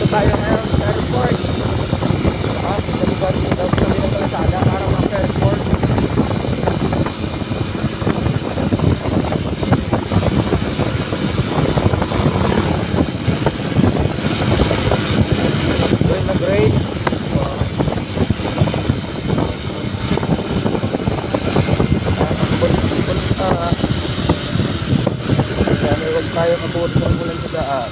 tayo ngayon sa airport. Balik-balik daw kami ng kalasada para maka-airport. Doon nag-rain. Kaya huwag tayo matuot ng ulan sa daan.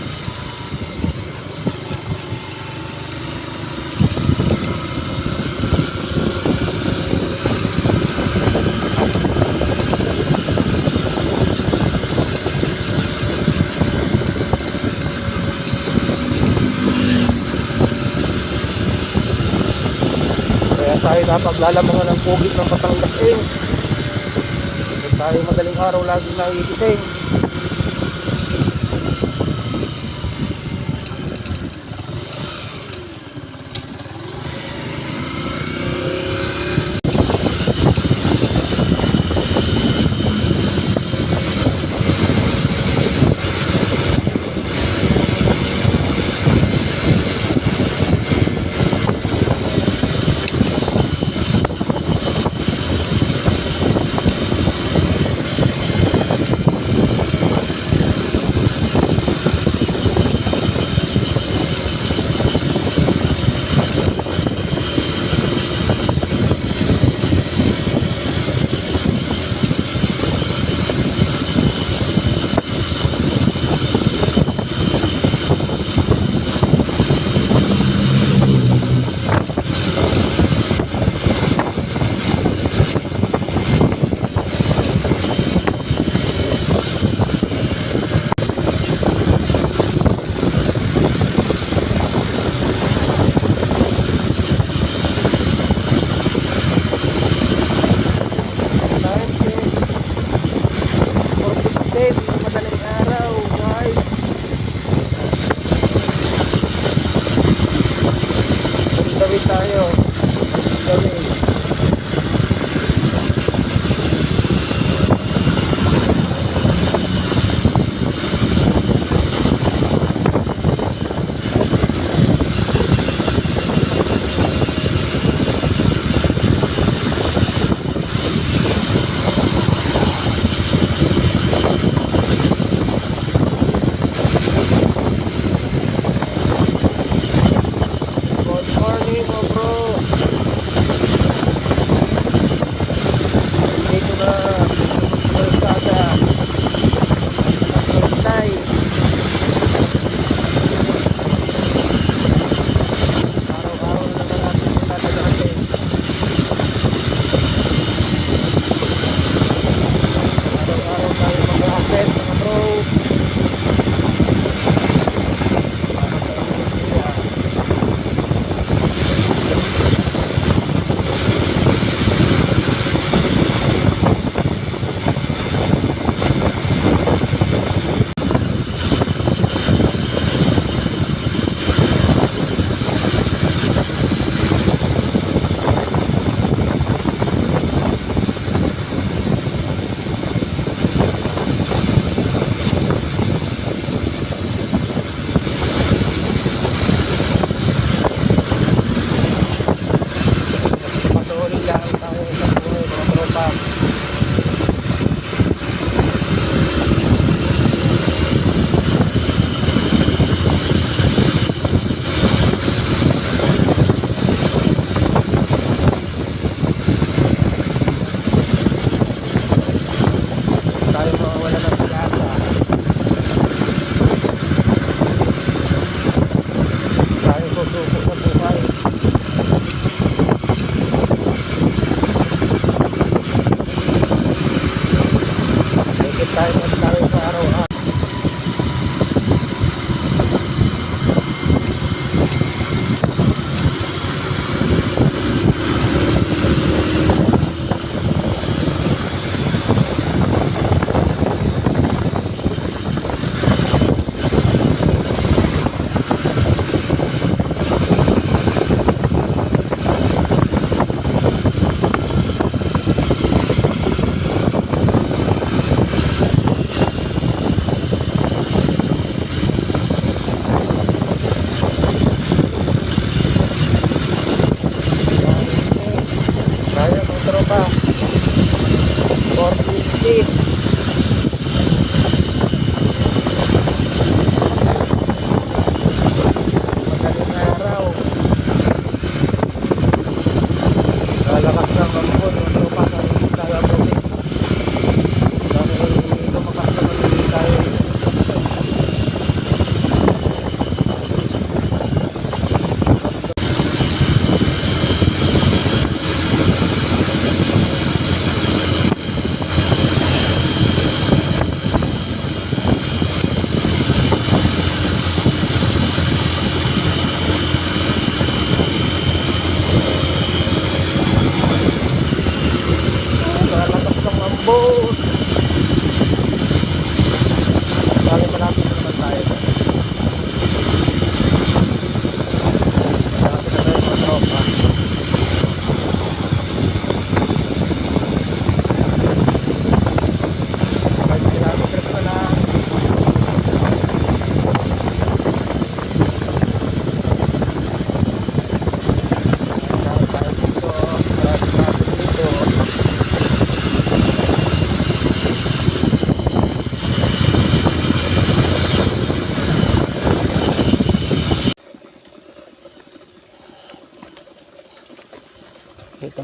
Kaya tayo dapat lalamangan ng pugit ng Batangas eh. Kaya tayo madaling araw lagi nagigising. Madaling araw guys, gabi tayo gabi. Good morning, bro.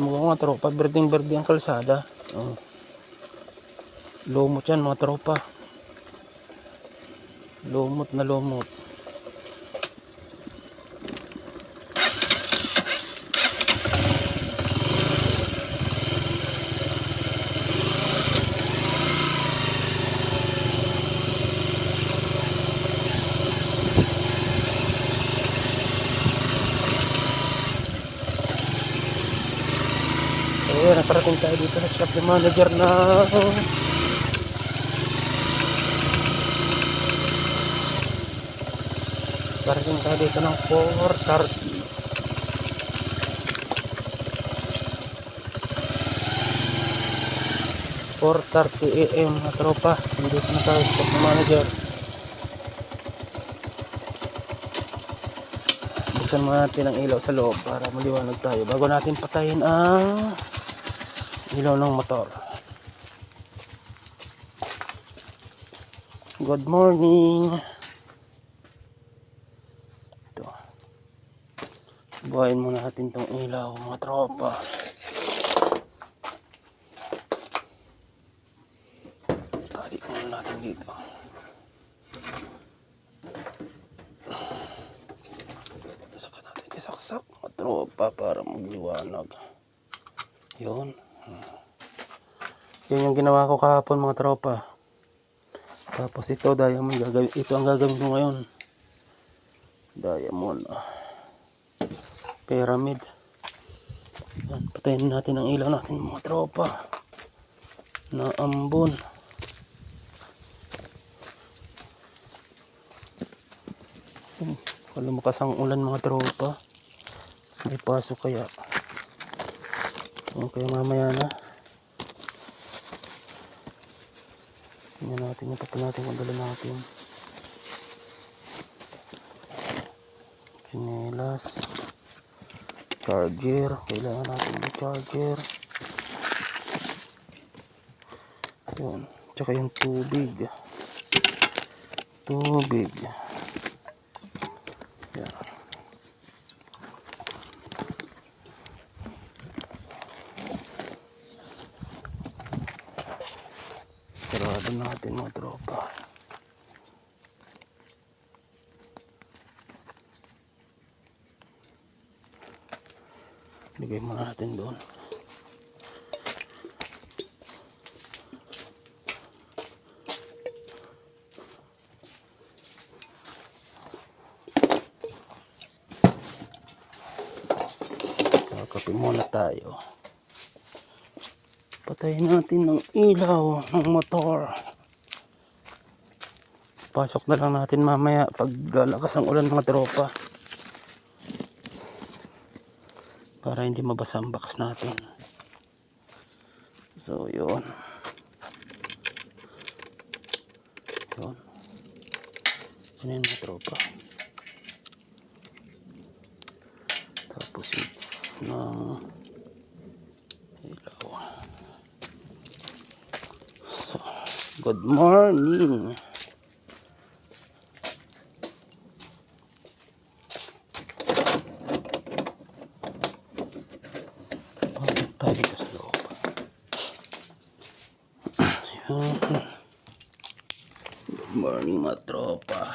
mo mga tropa, berdeng-berde ang kalsada. Oh. Lumot yan mga tropa. Lumot na lumot. Ayan, nakarating tayo dito sa shop ng manager na nakarating tayo dito ng 4:30 AM na tropa. Dito na tayo sa shop ng manager. Buksan muna natin ang ilaw sa loob para maliwanag tayo bago natin patayin ang ilaw ng motor. Good morning. Ito. Buhayin muna natin tong ilaw mga tropa. Tali muna natin dito. Saka natin isaksak mga tropa para magliwanag. Yun. Yan yung ginawa ko kahapon mga tropa. Tapos ito diamond gagawin. Ito ang gagawin ko ngayon. Diamond. Pyramid. Yan, patayin natin ang ilaw natin mga tropa. Na ambon. Lumakas ang ulan mga tropa. May pasok kaya. Okay, mamaya na. Tingnan natin yung papel natin kung dala natin. Chinelas. Charger. Kailangan natin yung charger. Yun. Tsaka yung tubig. Tubig. Yan. Sarado natin mga tropa. Bigay muna natin doon. Kakapin muna tayo. Patayin natin ng ilaw ng motor. Pasok na lang natin mamaya pag lalakas ang ulan mga tropa. Para hindi mabasa ang box natin. So yun. Yun. Yun yung mga tropa. Tapos switch ng ilaw. So, good morning. Tayo dito sa loob. Yun. Good morning mga tropa.